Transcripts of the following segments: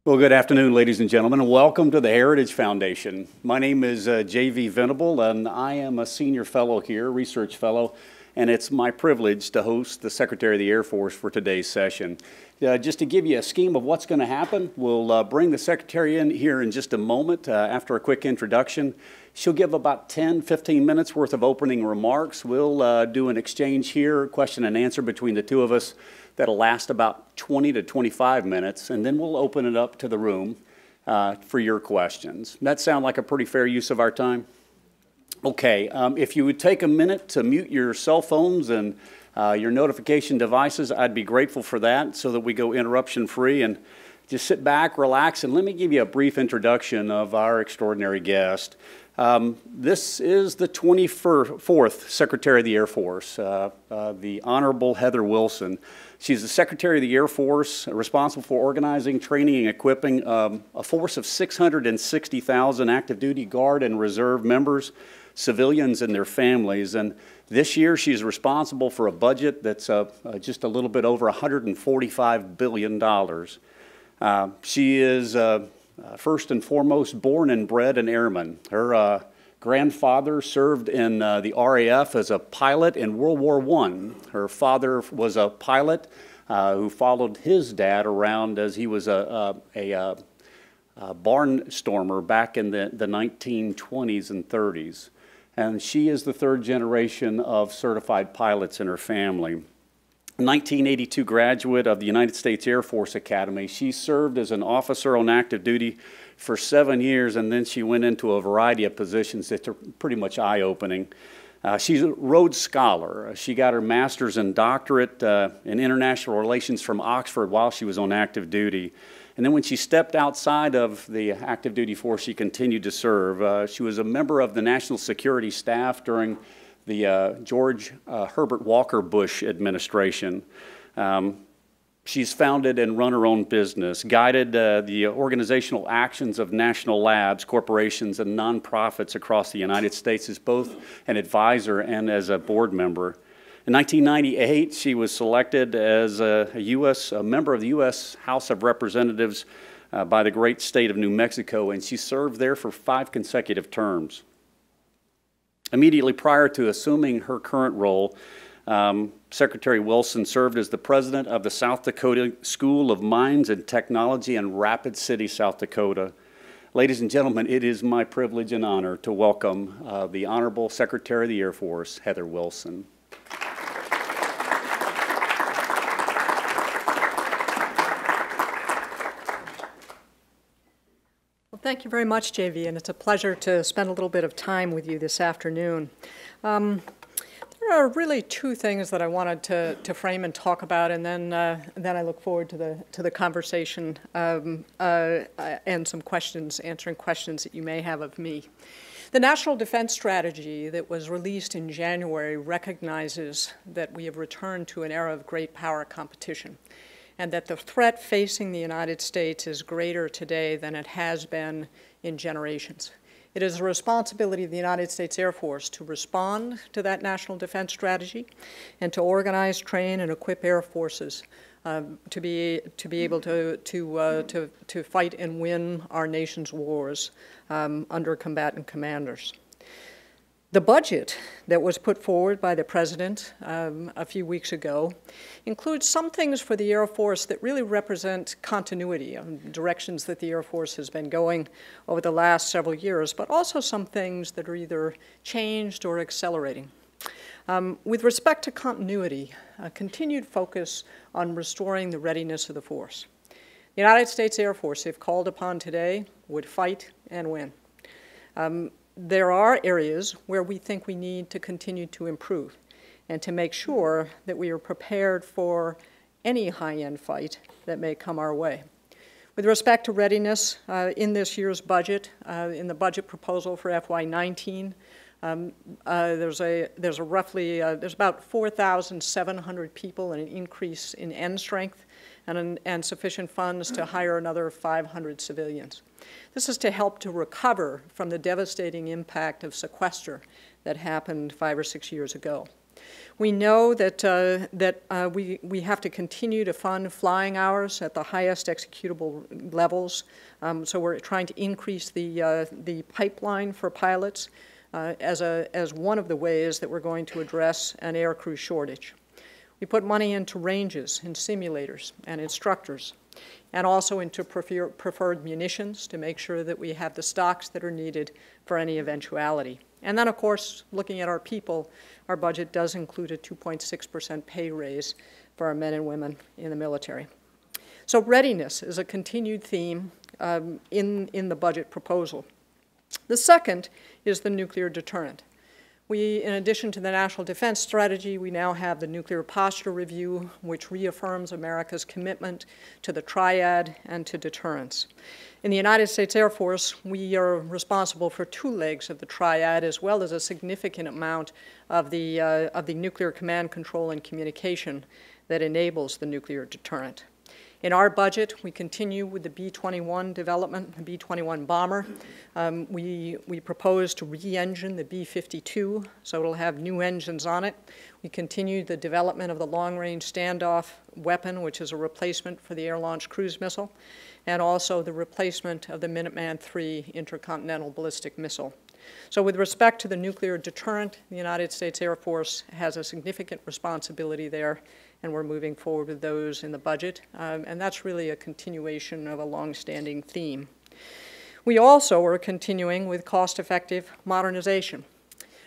Well, good afternoon, ladies and gentlemen, and welcome to the Heritage Foundation. My name is J.V. Venable, and I am a senior fellow here, research fellow, and it's my privilege to host the Secretary of the Air Force for today's session. Just to give you a scheme of what's going to happen, we'll bring the Secretary in here in just a moment after a quick introduction. She'll give about 10-15 minutes worth of opening remarks. We'll do an exchange here, question and answer between the two of us. That'll last about 20 to 25 minutes, and then we'll open it up to the room for your questions. That sound like a pretty fair use of our time? Okay, if you would take a minute to mute your cell phones and your notification devices, I'd be grateful for that so that we go interruption-free, and just sit back, relax, and let me give you a brief introduction of our extraordinary guest. This is the 24th Secretary of the Air Force, the Honorable Heather Wilson. She's the Secretary of the Air Force, responsible for organizing, training, and equipping a force of 660,000 active duty Guard and Reserve members, civilians and their families. And this year she's responsible for a budget that's just a little bit over $145 billion. She is first and foremost born and bred an airman. Her grandfather served in the RAF as a pilot in World War I. Her father was a pilot who followed his dad around as he was a barnstormer back in the 1920s and 30s. And she is the third generation of certified pilots in her family. 1982 graduate of the United States Air Force Academy. She served as an officer on active duty for 7 years, and then she went into a variety of positions that are pretty much eye-opening. She's a Rhodes Scholar. She got her master's and doctorate in international relations from Oxford while she was on active duty. And then when she stepped outside of the active duty force, she continued to serve. She was a member of the National Security Staff during the George Herbert Walker Bush administration. She's founded and run her own business, guided the organizational actions of national labs, corporations, and nonprofits across the United States as both an advisor and as a board member. In 1998, she was selected as a member of the U.S. House of Representatives by the great state of New Mexico, and she served there for 5 consecutive terms. Immediately prior to assuming her current role, Secretary Wilson served as the president of the South Dakota School of Mines and Technology in Rapid City, South Dakota. Ladies and gentlemen, it is my privilege and honor to welcome the Honorable Secretary of the Air Force, Heather Wilson. Thank you very much, JV, and it's a pleasure to spend a little bit of time with you this afternoon. There are really 2 things that I wanted to frame and talk about, and then I look forward to the conversation and some questions, answering questions that you may have of me. The National Defense Strategy that was released in January recognizes that we have returned to an era of great power competition, and that the threat facing the United States is greater today than it has been in generations. It is the responsibility of the United States Air Force to respond to that national defense strategy and to organize, train, and equip air forces to be able to fight and win our nation's wars under combatant commanders. The budget that was put forward by the President a few weeks ago includes some things for the Air Force that really represent continuity, directions that the Air Force has been going over the last several years, but also some things that are either changed or accelerating. With respect to continuity, a continued focus on restoring the readiness of the force. The United States Air Force, if called upon today, would fight and win. There are areas where we think we need to continue to improve and to make sure that we are prepared for any high-end fight that may come our way. With respect to readiness, in this year's budget, in the budget proposal for FY19, there's about 4,700 people and an increase in end strength and sufficient funds to hire another 500 civilians. This is to help to recover from the devastating impact of sequester that happened 5 or 6 years ago. We know that we have to continue to fund flying hours at the highest executable levels. So we're trying to increase the pipeline for pilots as one of the ways that we're going to address an aircrew shortage. We put money into ranges and simulators and instructors, and also into preferred munitions to make sure that we have the stocks that are needed for any eventuality. And then, of course, looking at our people, our budget does include a 2.6% pay raise for our men and women in the military. So readiness is a continued theme in the budget proposal. The second is the nuclear deterrent. We, in addition to the National Defense Strategy, we now have the Nuclear Posture Review, which reaffirms America's commitment to the triad and to deterrence. In the United States Air Force, we are responsible for two legs of the triad, as well as a significant amount of the nuclear command, control, and communication that enables the nuclear deterrent. In our budget, we continue with the B-21 development, the B-21 bomber. We propose to re-engine the B-52, so it'll have new engines on it. We continue the development of the long-range standoff weapon, which is a replacement for the air-launched cruise missile, and also the replacement of the Minuteman III intercontinental ballistic missile. So with respect to the nuclear deterrent, the United States Air Force has a significant responsibility there, and we're moving forward with those in the budget. And that's really a continuation of a long-standing theme. We also are continuing with cost-effective modernization.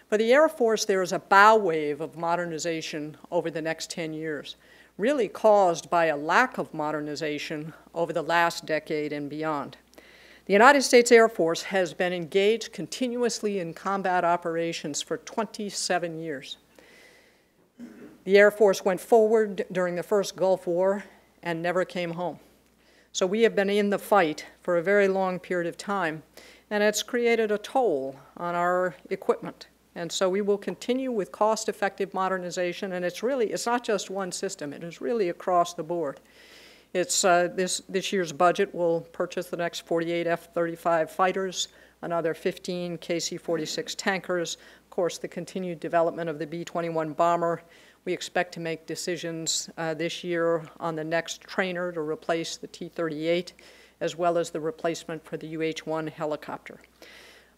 For the Air Force, there is a bow wave of modernization over the next 10 years, really caused by a lack of modernization over the last decade and beyond. The United States Air Force has been engaged continuously in combat operations for 27 years. The Air Force went forward during the first Gulf War and never came home. So we have been in the fight for a very long period of time, and it's created a toll on our equipment. And so we will continue with cost-effective modernization, and it's not just one system, it is really across the board. It's this year's budget will purchase the next 48 F-35 fighters, another 15 KC-46 tankers, of course the continued development of the B-21 bomber. We expect to make decisions this year on the next trainer to replace the T-38, as well as the replacement for the UH-1 helicopter.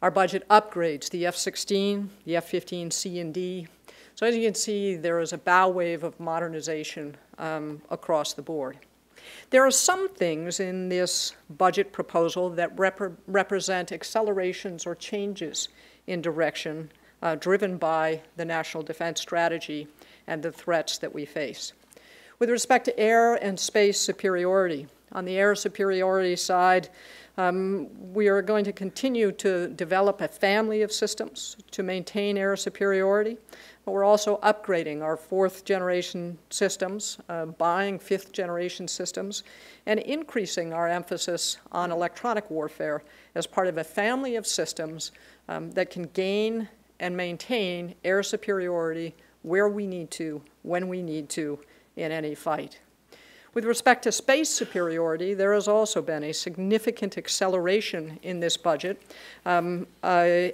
Our budget upgrades the F-16, the F-15C and D. So as you can see, there is a bow wave of modernization across the board. There are some things in this budget proposal that represent accelerations or changes in direction driven by the National Defense Strategy and the threats that we face. With respect to air and space superiority, on the air superiority side, we are going to continue to develop a family of systems to maintain air superiority, but we're also upgrading our fourth-generation systems, buying fifth-generation systems, and increasing our emphasis on electronic warfare as part of a family of systems that can gain and maintain air superiority where we need to, when we need to, in any fight. With respect to space superiority, there has also been a significant acceleration in this budget and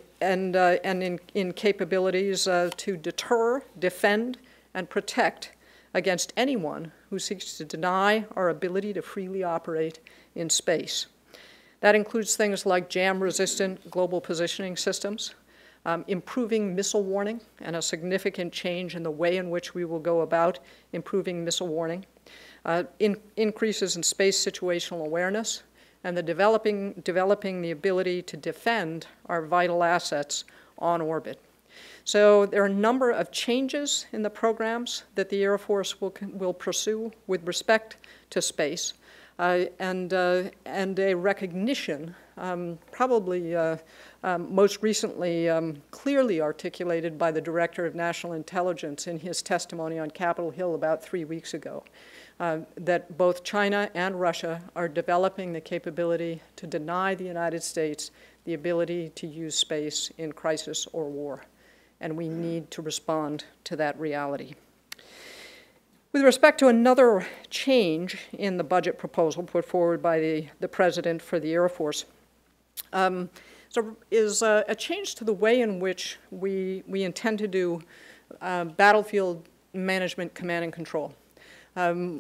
in capabilities to deter, defend, and protect against anyone who seeks to deny our ability to freely operate in space. That includes things like jam-resistant global positioning systems, improving missile warning, and a significant change in the way in which we will go about improving missile warning, increases in space situational awareness, and the developing the ability to defend our vital assets on orbit. So there are a number of changes in the programs that the Air Force will pursue with respect to space, and a recognition, probably most recently clearly articulated by the Director of National Intelligence in his testimony on Capitol Hill about 3 weeks ago, that both China and Russia are developing the capability to deny the United States the ability to use space in crisis or war. And we need to respond to that reality. With respect to another change in the budget proposal put forward by the President for the Air Force, is a change to the way in which we intend to do battlefield management command and control.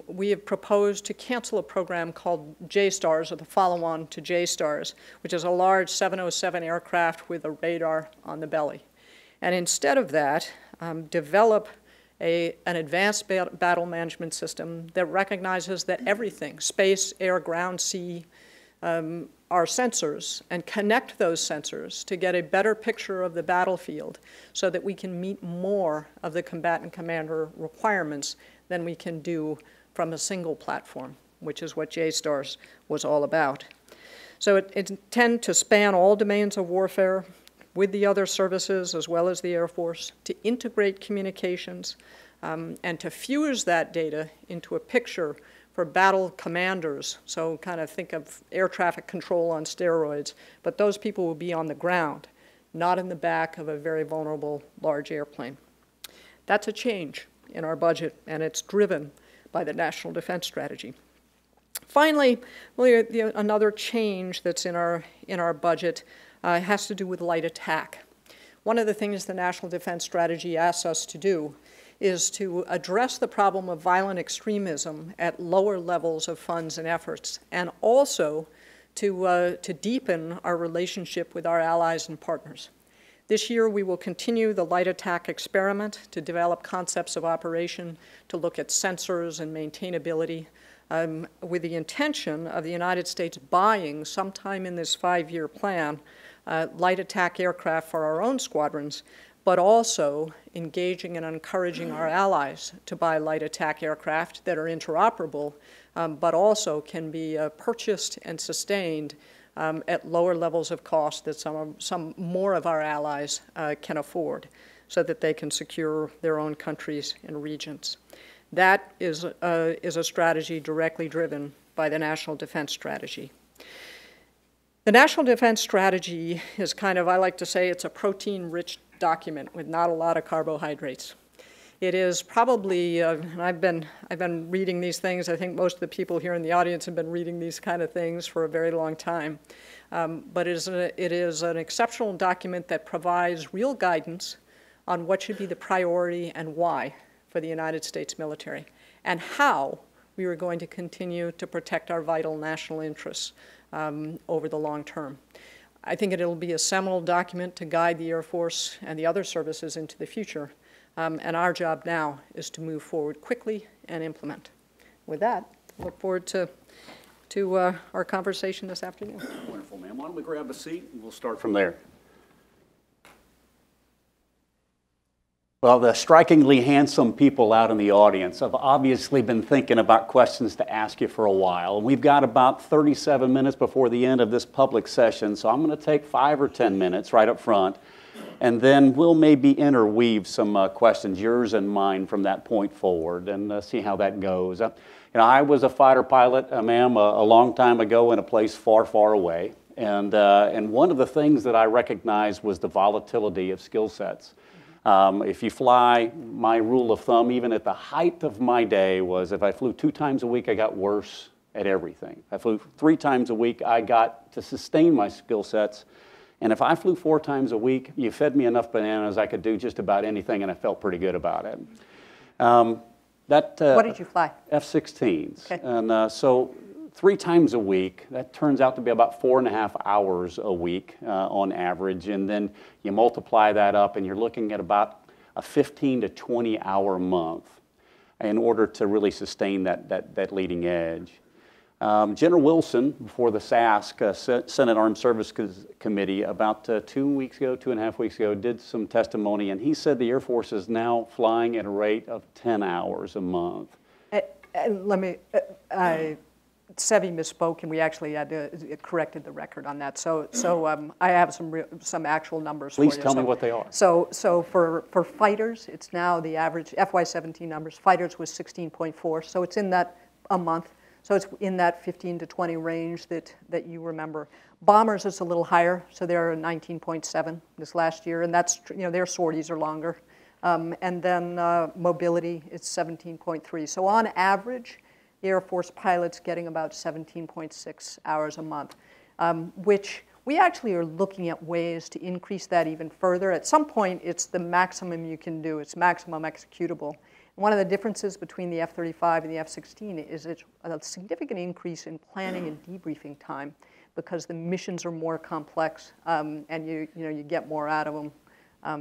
We have proposed to cancel a program called JSTARS, or the follow-on to JSTARS, which is a large 707 aircraft with a radar on the belly. And instead of that, develop an advanced battle management system that recognizes that everything, space, air, ground, sea, are sensors, and connect those sensors to get a better picture of the battlefield so that we can meet more of the combatant commander requirements than we can do from a single platform, which is what JSTARS was all about. So it intends to span all domains of warfare with the other services as well as the Air Force, to integrate communications, and to fuse that data into a picture for battle commanders. So kind of think of air traffic control on steroids, but those people will be on the ground, not in the back of a very vulnerable large airplane. That's a change in our budget, and it's driven by the National Defense Strategy. Finally, another change that's in our budget has to do with light attack. One of the things the National Defense Strategy asks us to do is to address the problem of violent extremism at lower levels of funds and efforts, and also to deepen our relationship with our allies and partners. This year, we will continue the light attack experiment to develop concepts of operation, to look at sensors and maintainability, with the intention of the United States buying, sometime in this 5-year plan, light attack aircraft for our own squadrons, but also engaging and encouraging our allies to buy light attack aircraft that are interoperable, but also can be purchased and sustained at lower levels of cost that some more of our allies can afford, so that they can secure their own countries and regions. That is a strategy directly driven by the National Defense Strategy. The National Defense Strategy is kind of, I like to say, it's a protein-rich document with not a lot of carbohydrates. It is probably, and I've been reading these things. I think most of the people here in the audience have been reading these kind of things for a very long time. But it is an exceptional document that provides real guidance on what should be the priority and why for the United States military, and how we are going to continue to protect our vital national interests over the long term. I think it'll be a seminal document to guide the Air Force and the other services into the future. And our job now is to move forward quickly and implement. With that, I look forward to our conversation this afternoon. Wonderful, ma'am. Why don't we grab a seat and we'll start from there. Well, the strikingly handsome people out in the audience have obviously been thinking about questions to ask you for a while. And we've got about 37 minutes before the end of this public session, so I'm going to take 5 or 10 minutes right up front. And then we'll maybe interweave some questions, yours and mine, from that point forward, and see how that goes. I was a fighter pilot, ma'am, a long time ago in a place far, far away. And one of the things that I recognized was the volatility of skill sets. If you fly, my rule of thumb, even at the height of my day, was if I flew 2 times a week, I got worse at everything. If I flew 3 times a week, I got to sustain my skill sets. And if I flew 4 times a week, you fed me enough bananas, I could do just about anything, and I felt pretty good about it. What did you fly? F-16s. Okay. And so 3 times a week, that turns out to be about 4.5 hours a week on average. And then you multiply that up, and you're looking at about a 15 to 20 hour month in order to really sustain that leading edge. General Wilson, before the SASC, Senate Armed Services Committee, about 2 weeks ago, 2.5 weeks ago, did some testimony, and he said the Air Force is now flying at a rate of 10 hours a month. Sevi misspoke, and we actually had corrected the record on that. So I have some actual numbers for you. Please tell me what they are. So for fighters, it's now the average FY17 numbers. Fighters was 16.4, so it's in that a month. So it's in that 15 to 20 range that you remember. Bombers is a little higher, so they're 19.7 this last year, and that's, their sorties are longer. And then mobility is 17.3. So on average, Air Force pilots getting about 17.6 hours a month, which We actually are looking at ways to increase that even further. At some point, it's the maximum you can do. It's maximum executable. One of the differences between the F-35 and the F-16 is it's a significant increase in planning and debriefing time because the missions are more complex and you get more out of them,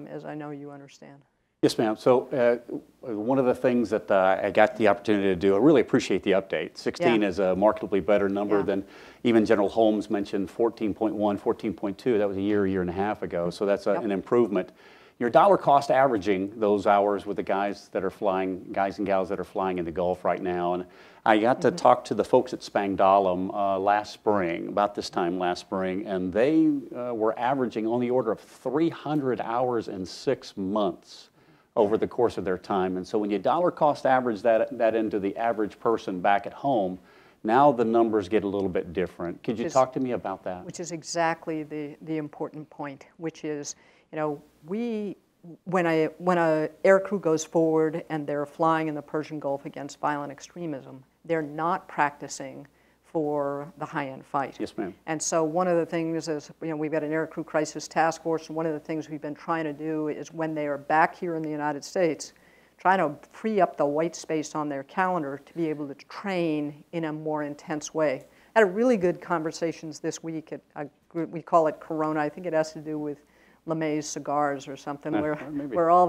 as I know you understand. Yes, ma'am. So one of the things that I got the opportunity to do, I really appreciate the update. 16 is a markedly better number than even General Holmes mentioned 14.1, 14.2. That was a year and a half ago. So that's an improvement. Your dollar cost averaging those hours with the guys that are flying, guys and gals that are flying in the Gulf right now. And I got to talk to the folks at Spangdahlem last spring, about this time last spring, and they were averaging on the order of 300 hours in 6 months over the course of their time. And so when you dollar cost average that into the average person back at home, now the numbers get a little bit different. Could you talk to me about that? Which is exactly the important point, which is, when a air crew goes forward and they're flying in the Persian Gulf against violent extremism, they're not practicing for the high-end fight. Yes, ma'am. And so one of the things is, we've got an air crew crisis task force, and one of the things we've been trying to do is when they are back here in the United States, trying to free up the white space on their calendar to be able to train in a more intense way. I had a really good conversations this week at a group, we call it Corona. I think it has to do with LeMay's cigars or something, where General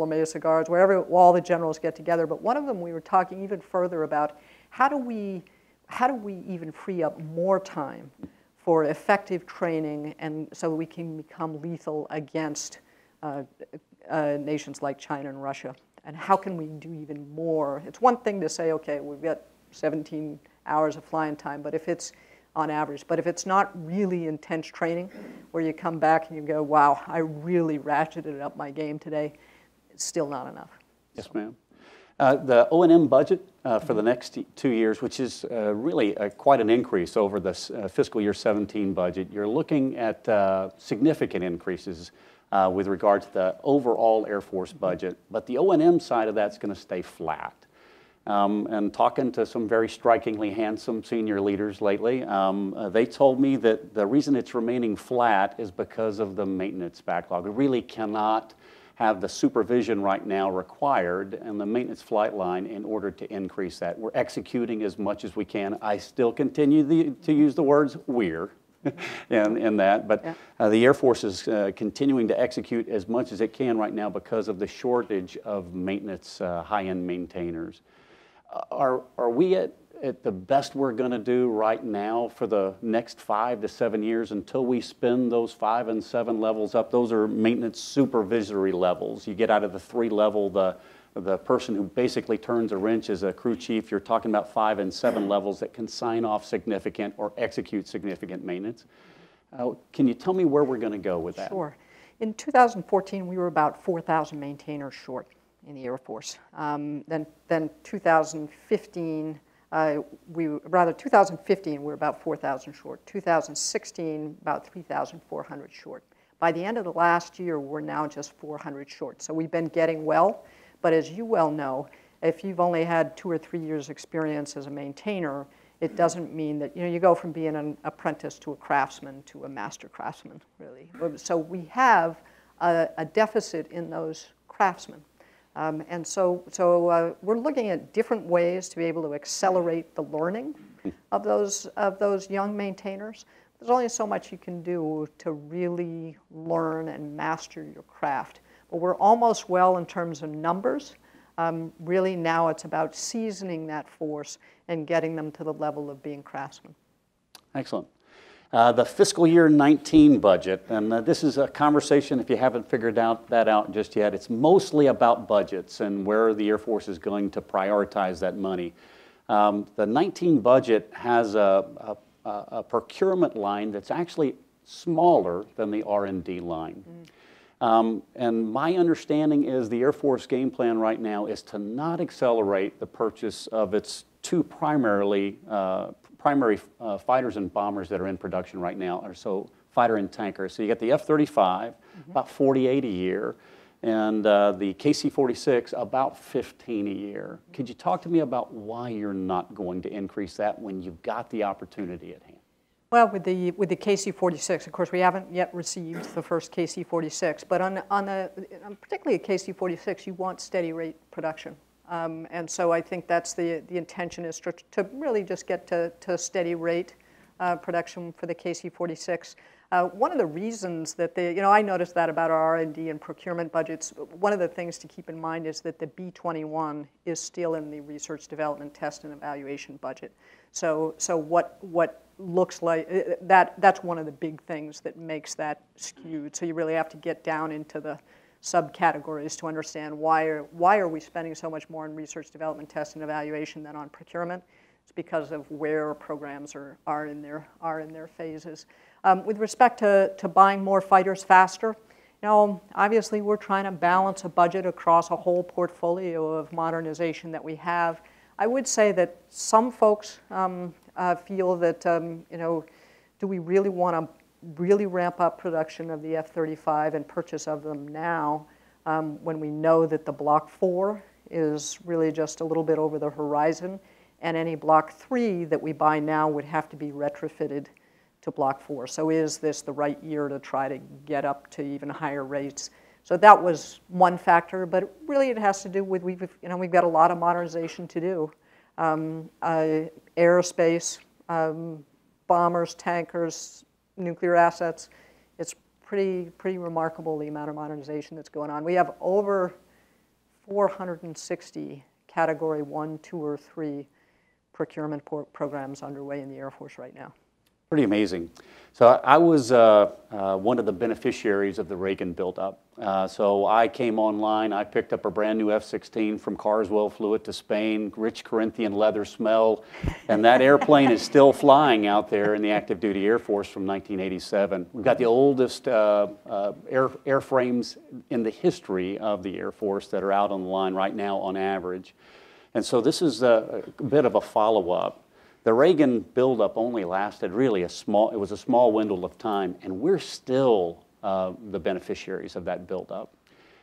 LeMay's cigars, wherever all the generals get together. But one of them, we were talking even further about how do we even free up more time for effective training, and so we can become lethal against nations like China and Russia. And how can we do even more? It's one thing to say, okay, we've got 17 hours of flying time, but if it's on average. But if it's not really intense training, where you come back and you go, wow, I really ratcheted up my game today, it's still not enough. Yes, ma'am. The O&M budget for the next 2 years, which is really quite an increase over the fiscal year 17 budget, you're looking at significant increases with regard to the overall Air Force budget. But the O&M side of that's going to stay flat. And talking to some very strikingly handsome senior leaders lately, they told me that the reason it's remaining flat is because of the maintenance backlog. We really cannot have the supervision right now required in the maintenance flight line in order to increase that. We're executing as much as we can. I still continue to use the words "we're" in that, but the Air Force is continuing to execute as much as it can right now because of the shortage of maintenance high-end maintainers. Are we at the best we're going to do right now for the next 5 to 7 years until we spin those 5 and 7 levels up? Those are maintenance supervisory levels. You get out of the 3 level, the person who basically turns a wrench as a crew chief. You're talking about 5 and 7 levels that can sign off significant or execute significant maintenance. Can you tell me where we're going to go with that? Sure. In 2014, we were about 4,000 maintainers short in the Air Force. Then 2015, 2015, we were about 4,000 short. 2016, about 3,400 short. By the end of the last year, we're now just 400 short. So we've been getting well, but as you well know, if you've only had 2 or 3 years experience as a maintainer, it doesn't mean that, you go from being an apprentice to a craftsman to a master craftsman, really. So we have a deficit in those craftsmen. And so we're looking at different ways to be able to accelerate the learning of those young maintainers. There's only so much you can do to really learn and master your craft. But we're almost well in terms of numbers. Really now it's about seasoning that force and getting them to the level of being craftsmen. Excellent. The fiscal year 19 budget, and this is a conversation, if you haven't figured that out just yet, it's mostly about budgets and where the Air Force is going to prioritize that money. The 19 budget has a procurement line that's actually smaller than the R&D line. And my understanding is the Air Force game plan right now is to not accelerate the purchase of its 2 primary fighters and bombers that are in production right now, or so fighter and tanker. So you get the F-35, about 48 a year, and the KC-46, about 15 a year. Could you talk to me about why you're not going to increase that when you've got the opportunity at hand? Well, with the KC-46, of course, we haven't yet received the first KC-46, but particularly at KC-46, you want steady rate production. And so I think that's the intention is to really just get to steady rate production for the KC-46. One of the reasons that I noticed that about our R&D and procurement budgets, one of the things to keep in mind is that the B-21 is still in the research, development, test, and evaluation budget. So what looks like, that's one of the big things that makes that skewed. So you really have to get down into the subcategories to understand why are we spending so much more on research, development, test, and evaluation than on procurement. It's because of where programs are in their phases. With respect to buying more fighters faster, obviously we're trying to balance a budget across a whole portfolio of modernization that we have. I would say that some folks feel that, do we really want to really ramp up production of the F-35 and purchase of them now when we know that the Block 4 is really just a little bit over the horizon, and any Block 3 that we buy now would have to be retrofitted to Block 4. So is this the right year to try to get up to even higher rates? So that was one factor, but really it has to do with we've got a lot of modernization to do. Aerospace, bombers, tankers, nuclear assets. It's pretty remarkable the amount of modernization that's going on. We have over 460 Category 1, 2, or 3 procurement programs underway in the Air Force right now. Pretty amazing. So I was one of the beneficiaries of the Reagan buildup. So I came online, I picked up a brand new F-16 from Carswell, flew it to Spain, rich Corinthian leather smell, and that airplane is still flying out there in the active duty Air Force from 1987. We've got the oldest airframes in the history of the Air Force that are out on the line right now on average. And so this is a bit of a follow-up. The Reagan buildup only lasted really it was a small window of time, and we're still the beneficiaries of that buildup.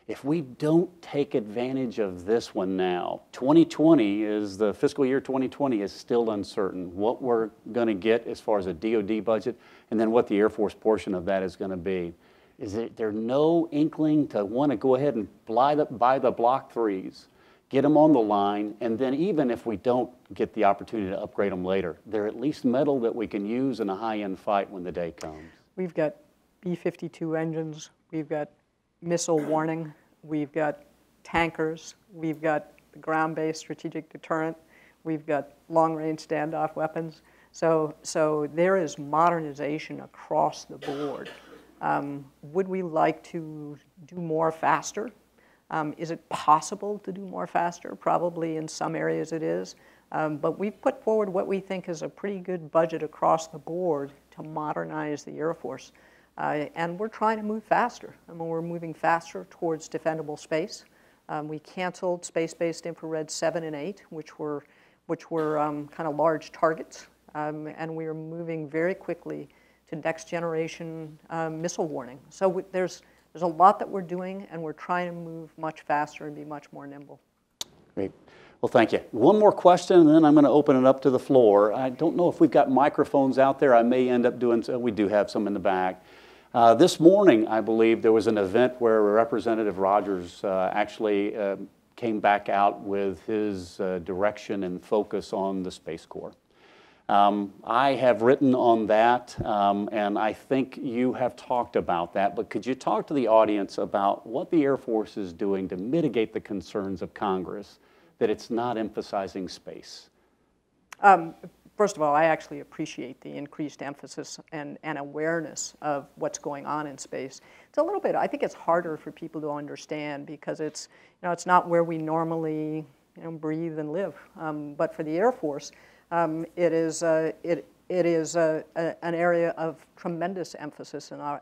If we don't take advantage of this one now, 2020 is the fiscal year 2020 is still uncertain. What we're going to get as far as a DoD budget, and then what the Air Force portion of that is going to be. Is there no inkling to want to go ahead and buy the Block 3s? Get them on the line, and then even if we don't get the opportunity to upgrade them later, they're at least metal that we can use in a high-end fight when the day comes. We've got B-52 engines, we've got missile warning, we've got tankers, we've got the ground-based strategic deterrent, we've got long-range standoff weapons. So there is modernization across the board. Would we like to do more faster? Is it possible to do more faster? Probably in some areas it is. But we've put forward what we think is a pretty good budget across the board to modernize the Air Force. And we're trying to move faster. I mean, we're moving faster towards defendable space. We canceled space-based infrared 7 and 8, which were kind of large targets. And we are moving very quickly to next generation missile warning. So there's a lot that we're doing, and we're trying to move much faster and be much more nimble. Great. Well, thank you. One more question, and then I'm going to open it up to the floor. I don't know if we've got microphones out there. I may end up doing so. We do have some in the back. This morning, I believe, there was an event where Representative Rogers actually came back out with his direction and focus on the Space Corps. I have written on that, and I think you have talked about that, but could you talk to the audience about what the Air Force is doing to mitigate the concerns of Congress that it's not emphasizing space? First of all, I actually appreciate the increased emphasis and awareness of what's going on in space. It's a little bit, I think it's harder for people to understand because it's not where we normally breathe and live. But for the Air Force, it is an area of tremendous emphasis I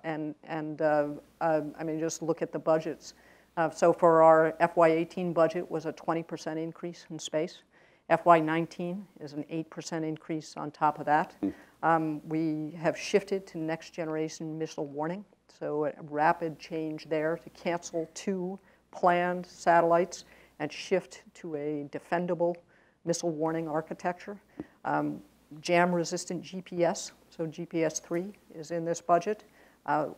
mean, just look at the budgets. So for our FY18 budget was a 20% increase in space. FY19 is an 8% increase on top of that. We have shifted to next generation missile warning, so a rapid change there to cancel 2 planned satellites and shift to a defendable missile warning architecture. jam-resistant GPS, so GPS-3 is in this budget.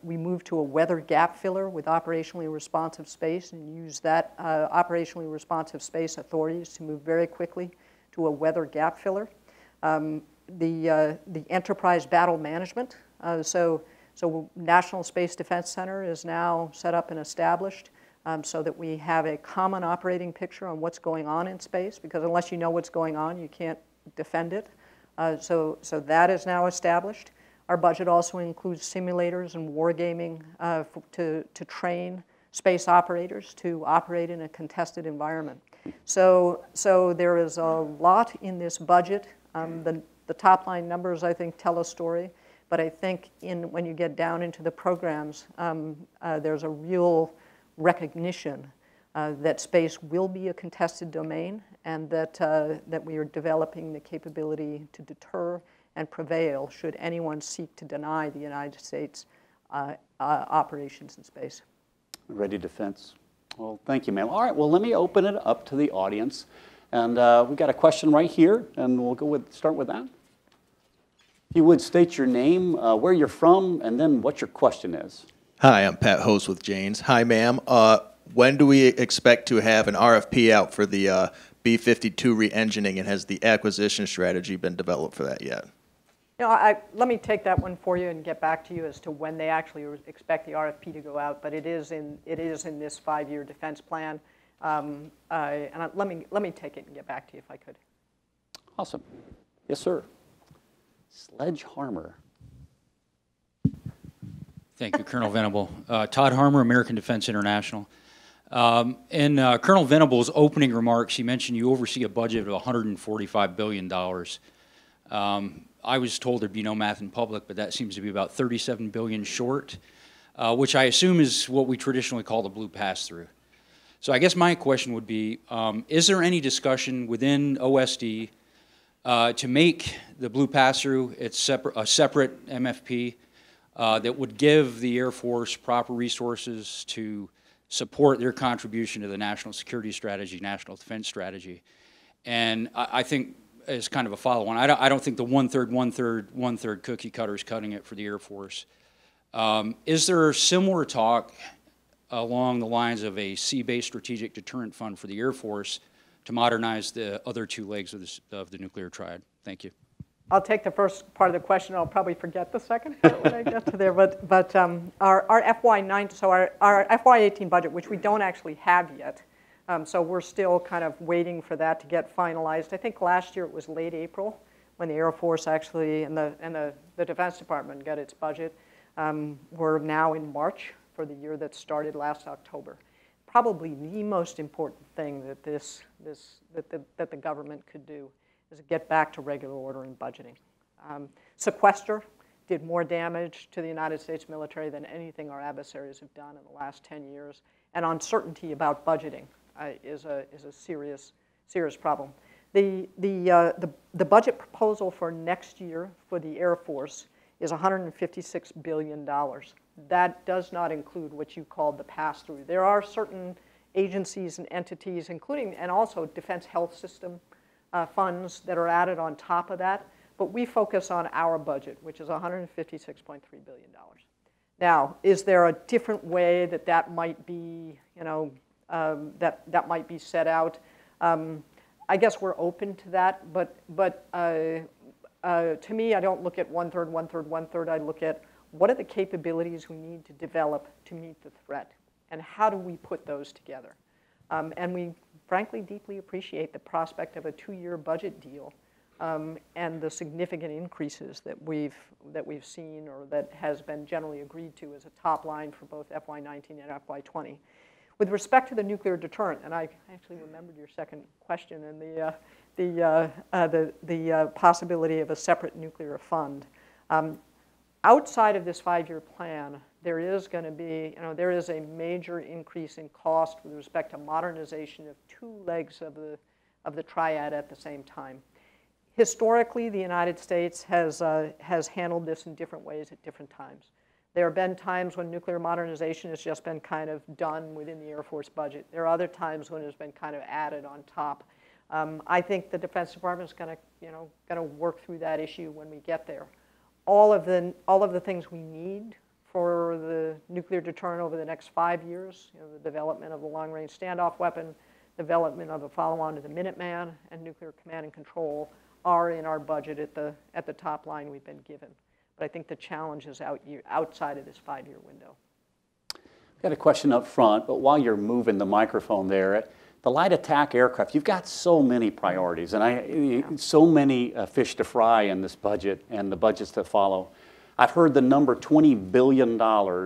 We moved to a weather gap filler with operationally responsive space and use that operationally responsive space authorities to move very quickly to a weather gap filler. The enterprise battle management, so National Space Defense Center is now set up and established so that we have a common operating picture on what's going on in space, because unless you know what's going on, you can't defend it. So that is now established. Our budget also includes simulators and wargaming to train space operators to operate in a contested environment. So there is a lot in this budget. The top line numbers, I think, tell a story. But I think when you get down into the programs, there's a real recognition that space will be a contested domain, and that we are developing the capability to deter and prevail should anyone seek to deny the United States operations in space. Ready defense. Well, thank you, ma'am. All right, well, let me open it up to the audience. And we've got a question right here, and we'll start with that. If you would state your name, where you're from, and then what your question is. Hi, I'm Pat Host with Janes. Hi, ma'am. When do we expect to have an RFP out for the B-52 re-engining, and has the acquisition strategy been developed for that yet? You know, let me take that one for you and get back to you as to when they actually expect the RFP to go out. But it is in this 5-year defense plan. And let me take it and get back to you if I could. Awesome. Yes, sir. Sledge Harmer. Thank you, Colonel Venable. Todd Harmer, American Defense International. In Colonel Venable's opening remarks, he mentioned you oversee a budget of $145 billion. I was told there'd be no math in public, but that seems to be about $37 billion short, which I assume is what we traditionally call the blue pass-through. So I guess my question would be, is there any discussion within OSD to make the blue pass-through a separate MFP that would give the Air Force proper resources to support their contribution to the national security strategy, national defense strategy? And I think, as kind of a follow-on, I don't think the one-third cookie cutter is cutting it for the Air Force. Is there similar talk along the lines of a sea-based strategic deterrent fund for the Air Force to modernize the other two legs of the nuclear triad? Thank you. I'll take the first part of the question. I'll probably forget the second part when I get to there. But our FY9, so our FY18 budget, which we don't actually have yet, so we're still kind of waiting for that to get finalized. I think last year it was late April when the Air Force actually and the Defense Department got its budget. We're now in March for the year that started last October. Probably the most important thing that that the government could do is to get back to regular order and budgeting. Sequester did more damage to the United States military than anything our adversaries have done in the last 10 years. And uncertainty about budgeting is a serious problem. The budget proposal for next year for the Air Force is $156 billion. That does not include what you called the pass-through. There are certain agencies and entities, including and also Defense Health System funds that are added on top of that, but we focus on our budget, which is $156.3 billion. Now, is there a different way that might be, that might be set out? I guess we're open to that, but to me, I don't look at one-third, one-third, one-third. I look at what are the capabilities we need to develop to meet the threat, and how do we put those together? And we frankly deeply appreciate the prospect of a 2-year budget deal and the significant increases that we've seen, or that has been generally agreed to as a top line for both FY19 and FY20. With respect to the nuclear deterrent, and I actually remembered your second question, and the possibility of a separate nuclear fund. Outside of this 5-year plan, there is going to be, there is a major increase in cost with respect to modernization of 2 legs of the triad at the same time. Historically, the United States has handled this in different ways at different times. There have been times when nuclear modernization has just been kind of done within the Air Force budget. There are other times when it's been kind of added on top. I think the Defense Department is going to work through that issue when we get there. All of the things we need for the nuclear deterrent over the next 5 years, the development of the long-range standoff weapon, development of a follow-on to the Minuteman, and nuclear command and control are in our budget at the top line we've been given. But I think the challenge is outside of this 5-year window. I've got a question up front, but while you're moving the microphone there, the light attack aircraft, you've got so many priorities and so many fish to fry in this budget and the budgets that follow. I've heard the number $20 billion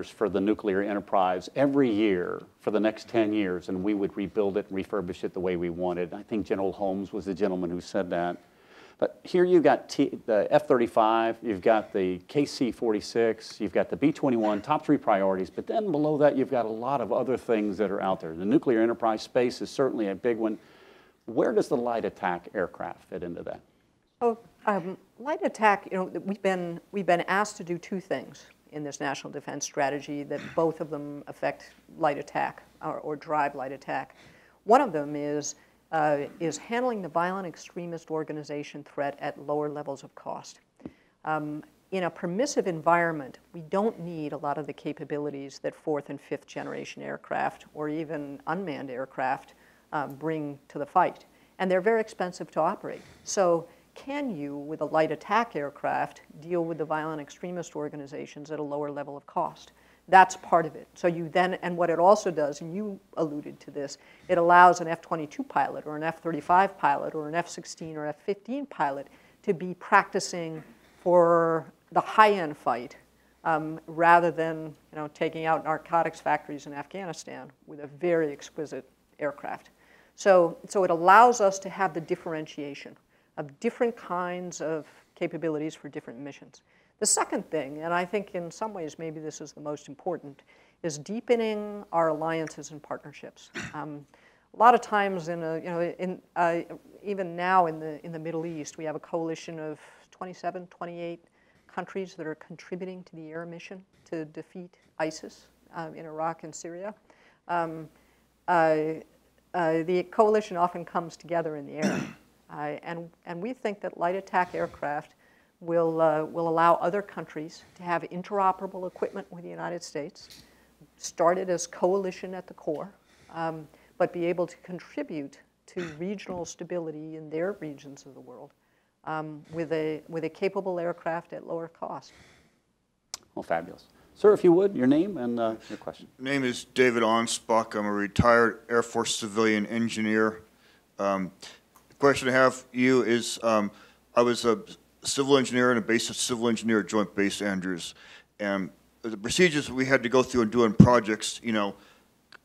for the nuclear enterprise every year for the next 10 years, and we would rebuild it and refurbish it the way we wanted. I think General Holmes was the gentleman who said that. But here you've got the F-35, you've got the KC-46, you've got the B-21, top 3 priorities, but then below that you've got a lot of other things that are out there. The nuclear enterprise space is certainly a big one. Where does the light attack aircraft fit into that? So light attack, we've been asked to do 2 things in this national defense strategy that both of them affect light attack or drive light attack. One of them is handling the violent extremist organization threat at lower levels of cost. In a permissive environment, we don't need a lot of the capabilities that 4th and 5th generation aircraft or even unmanned aircraft bring to the fight. And they're very expensive to operate. So can you, with a light attack aircraft, deal with the violent extremist organizations at a lower level of cost? That's part of it. So you then, and what it also does, and you alluded to this, it allows an F-22 pilot or an F-35 pilot or an F-16 or F-15 pilot to be practicing for the high-end fight rather than taking out narcotics factories in Afghanistan with a very exquisite aircraft. So it allows us to have the differentiation of different kinds of capabilities for different missions. The second thing, and I think in some ways maybe this is the most important, is deepening our alliances and partnerships. A lot of times, even now in the Middle East, we have a coalition of 27, 28 countries that are contributing to the air mission to defeat ISIS in Iraq and Syria. The coalition often comes together in the air, and we think that light attack aircraft will allow other countries to have interoperable equipment with the United States, started as coalition at the core, but be able to contribute to regional stability in their regions of the world with a capable aircraft at lower cost. Well, fabulous. Sir, if you would, your name and your question. Name is David Onspach. I'm a retired Air Force civilian engineer. The question I have for you is, I was a civil engineer and a basic civil engineer at Joint Base Andrews, and the procedures we had to go through in doing projects, a lot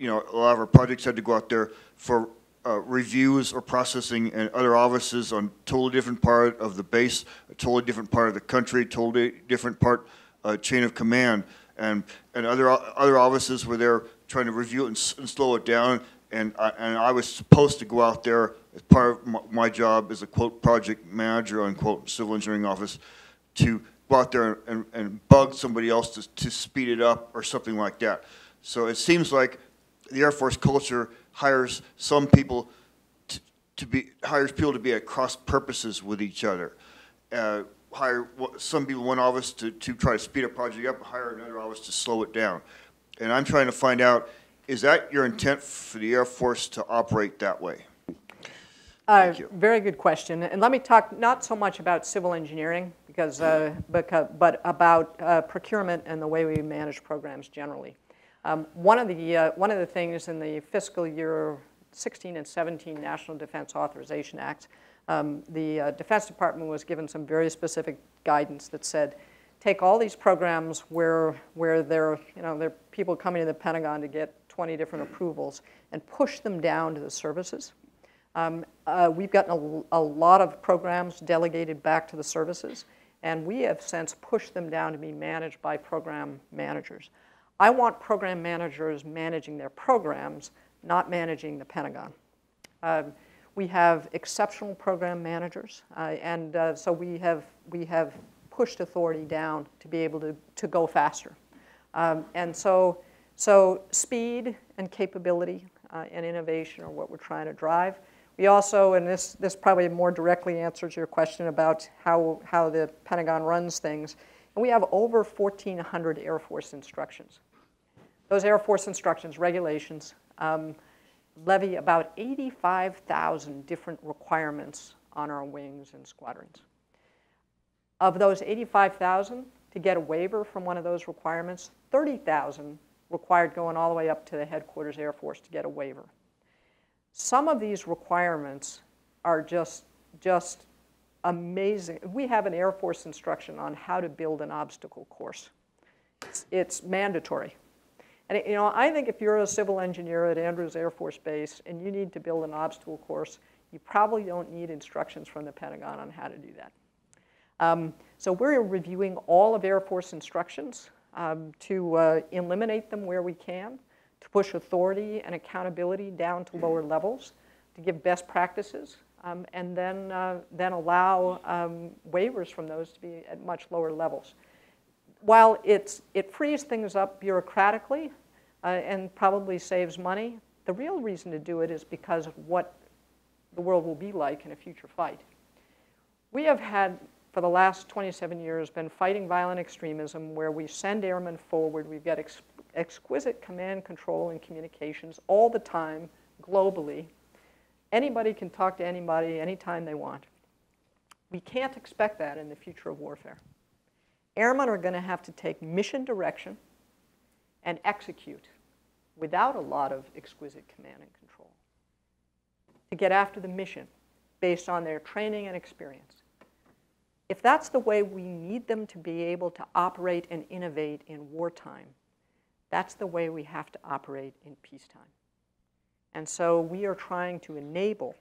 of our projects had to go out there for reviews or processing and other offices on totally different part of the base, a totally different part of the country, totally different part chain of command, and other offices were there trying to review it and slow it down, and I was supposed to go out there as part of my job as a, quote, project manager, unquote, civil engineering office, to go out there and bug somebody else to speed it up or something like that. So it seems like the Air Force culture hires some people hires people to be at cross purposes with each other. Hire some people in one office to try to speed a project up, hire another office to slow it down. And I'm trying to find out, is that your intent for the Air Force to operate that way? Thank you. Very good question. And let me talk not so much about civil engineering, but about procurement and the way we manage programs generally. One of the things in the fiscal year 16 and 17 National Defense Authorization Acts, the Defense Department was given some very specific guidance that said, take all these programs where there are people coming to the Pentagon to get 20 different approvals and push them down to the services. We've gotten a lot of programs delegated back to the services, and we have since pushed them down to be managed by program managers. I want program managers managing their programs, not managing the Pentagon. We have exceptional program managers, and so we have pushed authority down to be able to go faster. And so speed and capability and innovation are what we're trying to drive. We also, and this probably more directly answers your question about how the Pentagon runs things, and we have over 1,400 Air Force instructions. Those Air Force instructions, regulations, levy about 85,000 different requirements on our wings and squadrons. Of those 85,000, to get a waiver from one of those requirements, 30,000 required going all the way up to the headquarters Air Force to get a waiver. Some of these requirements are just amazing. We have an Air Force instruction on how to build an obstacle course. It's mandatory. And you know, I think if you're a civil engineer at Andrews Air Force Base and you need to build an obstacle course, you probably don't need instructions from the Pentagon on how to do that. So we're reviewing all of Air Force instructions to eliminate them where we can, to push authority and accountability down to lower levels, to give best practices, and then allow waivers from those to be at much lower levels. While it frees things up bureaucratically and probably saves money, the real reason to do it is because of what the world will be like in a future fight. We have had, for the last 27 years, been fighting violent extremism where we send airmen forward. We've got exquisite command, control, and communications all the time, globally. Anybody can talk to anybody anytime they want. We can't expect that in the future of warfare. Airmen are going to have to take mission direction and execute without a lot of exquisite command and control to get after the mission based on their training and experience. If that's the way we need them to be able to operate and innovate in wartime, that's the way we have to operate in peacetime. And so we are trying to enable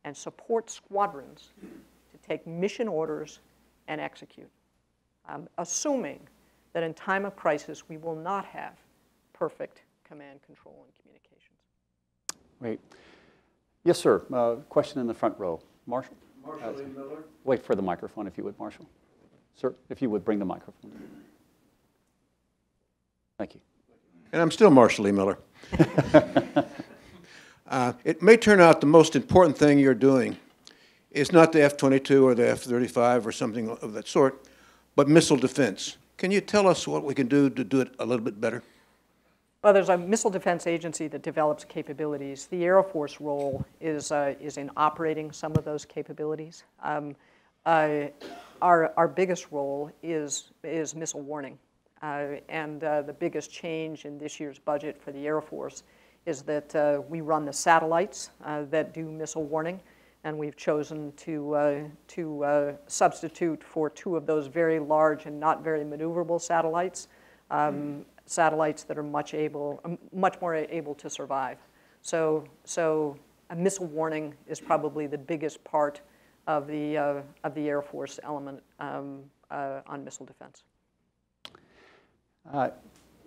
and support squadrons to take mission orders and execute, assuming that in time of crisis we will not have perfect command, control, and communications. Great. Yes, sir. Question in the front row. Marshall? Marshall E. Miller. Wait for the microphone, if you would, Marshall. Sir, if you would bring the microphone. Thank you. And I'm still Marshall E. Miller. It may turn out the most important thing you're doing is not the F-22 or the F-35 or something of that sort, but missile defense. Can you tell us what we can do to do it a little bit better? Well, there's a Missile Defense Agency that develops capabilities. The Air Force role is in operating some of those capabilities. Our biggest role is missile warning. And the biggest change in this year's budget for the Air Force is that we run the satellites that do missile warning, and we've chosen to substitute for two of those very large and not very maneuverable satellites, satellites that are much more able to survive. So a missile warning is probably the biggest part of the Air Force element on missile defense.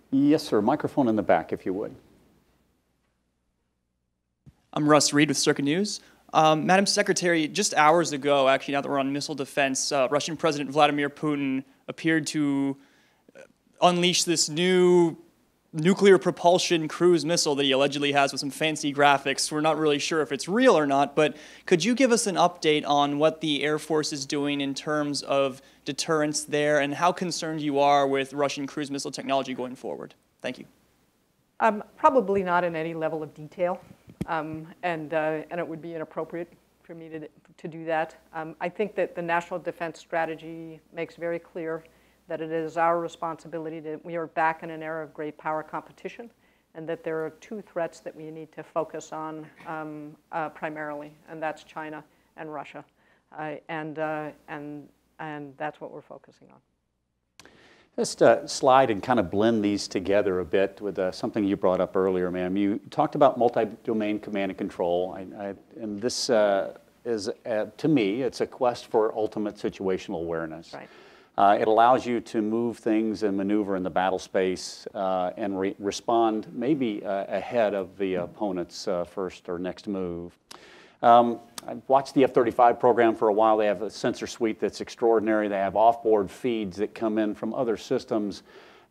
Yes, sir. Microphone in the back, if you would. I'm Russ Reed with Circuit News. Madam Secretary, just hours ago, actually, now that we're on missile defense, Russian President Vladimir Putin appeared to unleash this new nuclear propulsion cruise missile that he allegedly has with some fancy graphics. We're not really sure if it's real or not, but could you give us an update on what the Air Force is doing in terms of deterrence there and how concerned you are with Russian cruise missile technology going forward? Thank you. Probably not in any level of detail, and it would be inappropriate for me to do that. I think that the National Defense Strategy makes very clear that it is our responsibility that we are back in an era of great power competition, and that there are two threats that we need to focus on primarily, and that's China and Russia, and that's what we're focusing on. Just slide and kind of blend these together a bit with something you brought up earlier, ma'am. You talked about multi-domain command and control, and this is, to me, it's a quest for ultimate situational awareness. Right. It allows you to move things and maneuver in the battle space and respond maybe ahead of the opponent's first or next move. I've watched the F-35 program for a while. They have a sensor suite that's extraordinary. They have off-board feeds that come in from other systems.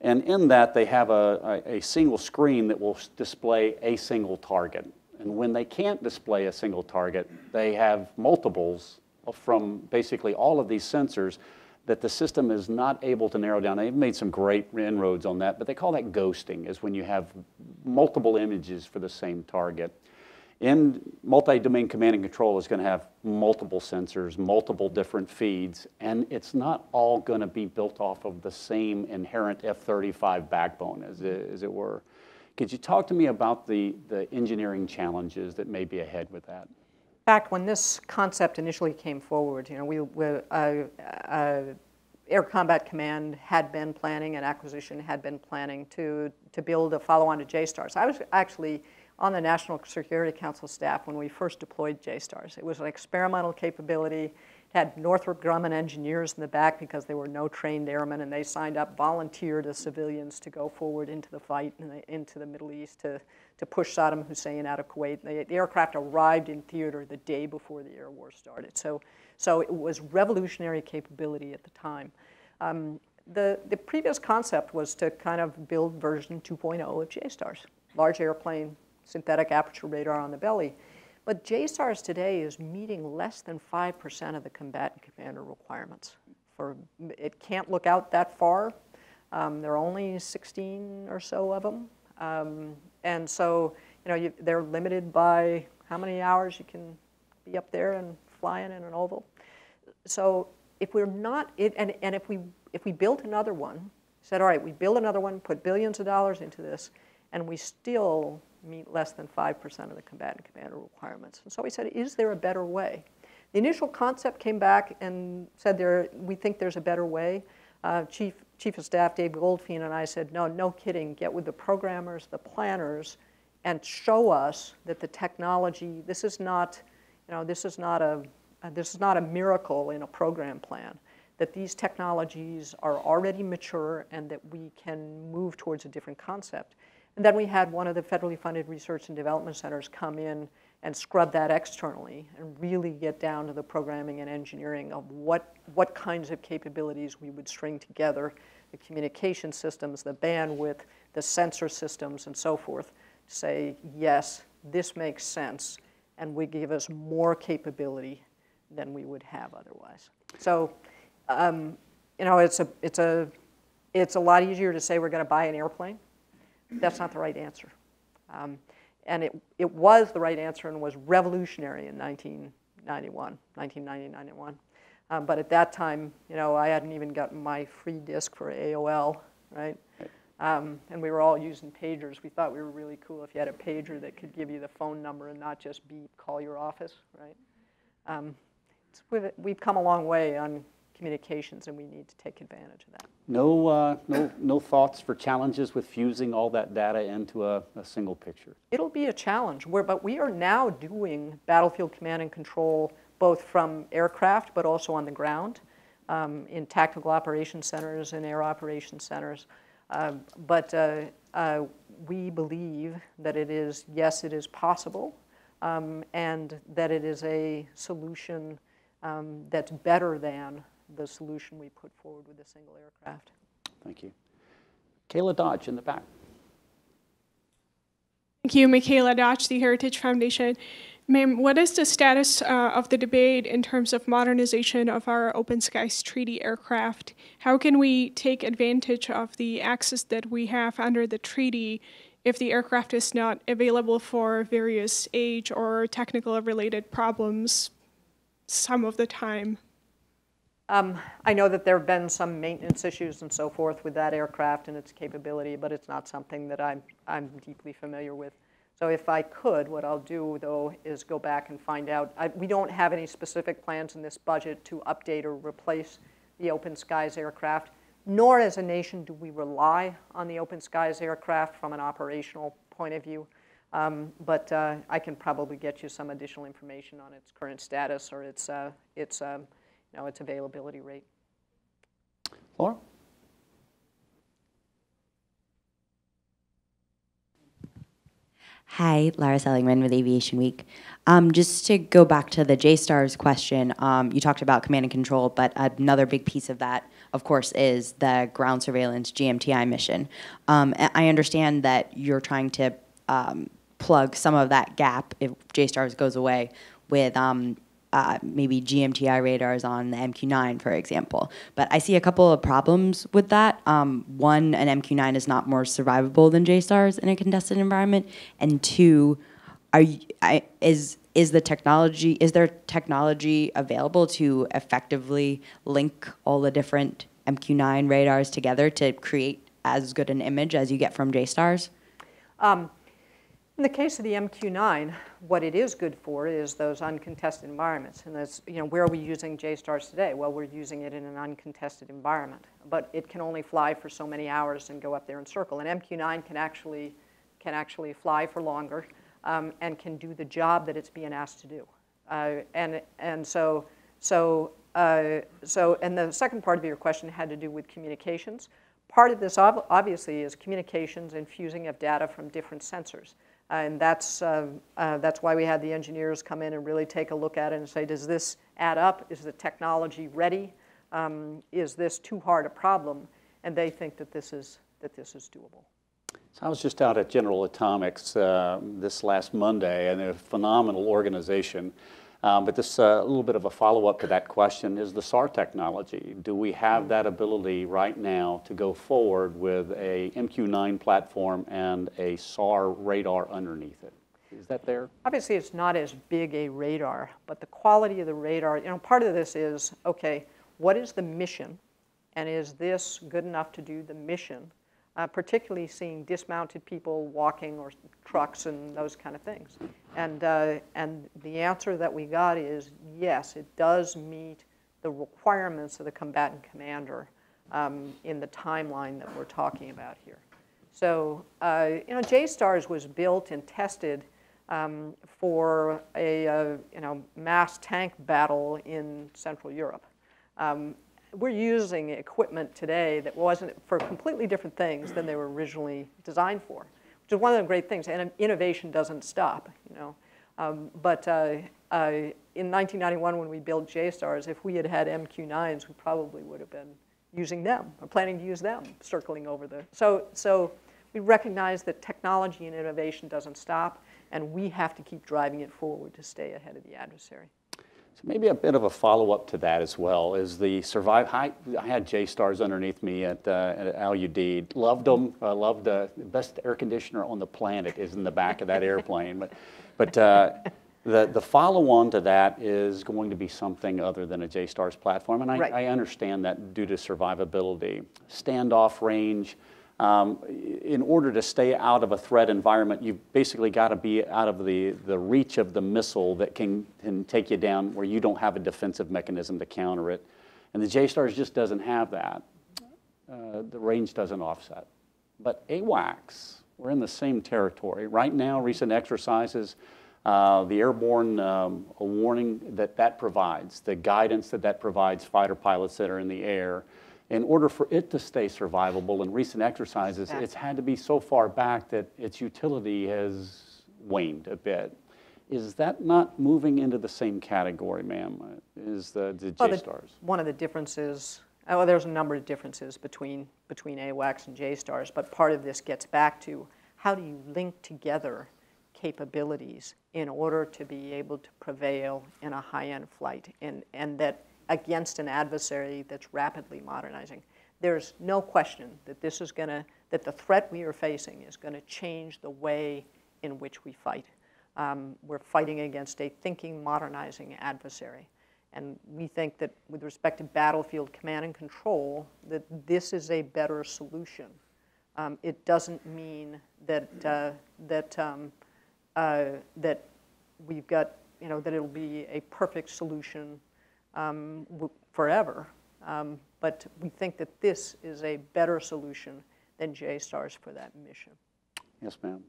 And in that, they have a single screen that will display a single target. And when they can't display a single target, they have multiples from basically all of these sensors that the system is not able to narrow down. They've made some great inroads on that, but they call that ghosting, is when you have multiple images for the same target. In multi-domain command and control is going to have multiple sensors, multiple different feeds, and it's not all going to be built off of the same inherent F-35 backbone, as it were. Could you talk to me about the engineering challenges that may be ahead with that? In fact, when this concept initially came forward, you know, Air Combat Command had been planning and acquisition had been planning to build a follow-on to JSTARS. I was actually on the National Security Council staff when we first deployed JSTARS. It was an experimental capability. It had Northrop Grumman engineers in the back because there were no trained airmen, and they signed up, volunteered as civilians to go forward into the fight into the Middle East to push Saddam Hussein out of Kuwait. The aircraft arrived in theater the day before the air war started. So it was revolutionary capability at the time. The previous concept was to kind of build version 2.0 of JSTARS, large airplane, synthetic aperture radar on the belly. But JSTARS today is meeting less than 5% of the combatant commander requirements. It can't look out that far. There are only 16 or so of them. And so, you know, they're limited by how many hours you can be up there and flying in an oval. So if we're not, and if we built another one, said, all right, we build another one, put billions of dollars into this, and we still meet less than 5% of the combatant commander requirements. And so we said, is there a better way? The initial concept came back and said, we think there's a better way. Chief of Staff Dave Goldfein and I said, no kidding, get with the programmers, the planners, and show us that the technology, this is not a miracle in a program plan, that these technologies are already mature and that we can move towards a different concept. And then we had one of the federally funded research and development centers come in and scrub that externally and really get down to the programming and engineering of what kinds of capabilities we would string together, the communication systems, the bandwidth, the sensor systems, and so forth, to say, yes, this makes sense, and would give us more capability than we would have otherwise. So, you know, it's a lot easier to say we're going to buy an airplane. That's not the right answer. And it was the right answer and was revolutionary in 1990, 91. But at that time, you know, I hadn't even gotten my free disk for AOL, right? And we were all using pagers. We thought we were really cool if you had a pager that could give you the phone number and not just beep, call your office, right? We've come a long way on communications, and we need to take advantage of that. No thoughts for challenges with fusing all that data into a single picture? It'll be a challenge, but we are now doing battlefield command and control both from aircraft but also on the ground, in tactical operations centers and air operations centers. But we believe that it is, yes, it is possible, and that it is a solution that's better than the solution we put forward with a single aircraft. Thank you. Kayla Dodge in the back. Thank you, Michaela Dodge, the Heritage Foundation. Ma'am, what is the status of the debate in terms of modernization of our Open Skies Treaty aircraft? How can we take advantage of the access that we have under the treaty if the aircraft is not available for various age or technical related problems some of the time? I know that there have been some maintenance issues and so forth with that aircraft and its capability, but it's not something that I'm deeply familiar with. So if I could, what I'll do, though, is go back and find out. We don't have any specific plans in this budget to update or replace the Open Skies aircraft, nor as a nation do we rely on the Open Skies aircraft from an operational point of view. But I can probably get you some additional information on its current status or its availability rate. Laura? Hi, Lara Seligman with Aviation Week. Just to go back to the JSTARS question, you talked about command and control, but another big piece of that, of course, is the ground surveillance GMTI mission. I understand that you're trying to plug some of that gap if JSTARS goes away with maybe GMTI radars on the MQ-9, for example. But I see a couple of problems with that. One, an MQ-9 is not more survivable than JSTARS in a contested environment, and two, is there technology available to effectively link all the different MQ-9 radars together to create as good an image as you get from JSTARS? In the case of the MQ-9, what it is good for is those uncontested environments. And that's, where are we using JSTARS today? Well, we're using it in an uncontested environment. But it can only fly for so many hours and go up there and circle. And MQ-9 can actually fly for longer and can do the job that it's being asked to do. And the second part of your question had to do with communications. Part of this obviously is communications and fusing of data from different sensors. And that's why we had the engineers come in and really take a look at it and say, does this add up? Is the technology ready? Is this too hard a problem? And they think that this is doable. So I was just out at General Atomics this last Monday, and they're a phenomenal organization. But this a little bit of a follow-up to that question is the SAR technology. Do we have that ability right now to go forward with a MQ-9 platform and a SAR radar underneath it? Is that there? Obviously, it's not as big a radar, but the quality of the radar, part of this is, okay, what is the mission? And is this good enough to do the mission? Particularly seeing dismounted people walking or trucks and those kind of things. And the answer that we got is yes, it does meet the requirements of the combatant commander in the timeline that we're talking about here. So JSTARS was built and tested for a mass tank battle in Central Europe. We're using equipment today that wasn't for completely different things than they were originally designed for, which is one of the great things. And innovation doesn't stop, But in 1991, when we built JSTARS, if we had had MQ-9s, we probably would have been using them or planning to use them, circling over the. So we recognize that technology and innovation doesn't stop, and we have to keep driving it forward to stay ahead of the adversary. So maybe a bit of a follow-up to that as well is the survive. I had JSTARS underneath me at LUD. Loved them. Loved the best air conditioner on the planet is in the back of that airplane. But the follow-on to that is going to be something other than a JSTARS platform, and I understand that due to survivability, standoff range. In order to stay out of a threat environment, you've basically got to be out of the reach of the missile that can take you down where you don't have a defensive mechanism to counter it. And the JSTARS just doesn't have that. The range doesn't offset. But AWACS, we're in the same territory. Right now, recent exercises, the airborne warning that provides, the guidance that provides fighter pilots that are in the air, in order for it to stay survivable in recent exercises, it's had to be so far back that its utility has waned a bit. Is that not moving into the same category, ma'am, is the JSTARS? One of the differences, there's a number of differences between AWACS and JSTARS, but part of this gets back to how do you link together capabilities in order to be able to prevail in a high-end flight, and that against an adversary that's rapidly modernizing. There's no question that that the threat we are facing is going to change the way in which we fight. We're fighting against a thinking, modernizing adversary. And we think that with respect to battlefield command and control, that this is a better solution. It doesn't mean that we've got, that it'll be a perfect solution forever, but we think that this is a better solution than JSTARS for that mission. Yes, ma'am.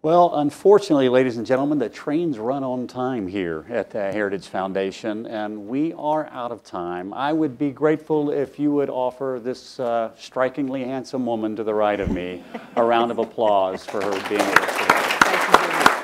Well, unfortunately, ladies and gentlemen, the trains run on time here at the Heritage Foundation, and we are out of time. I would be grateful if you would offer this strikingly handsome woman to the right of me a round of applause for her being here today. Thank you very much.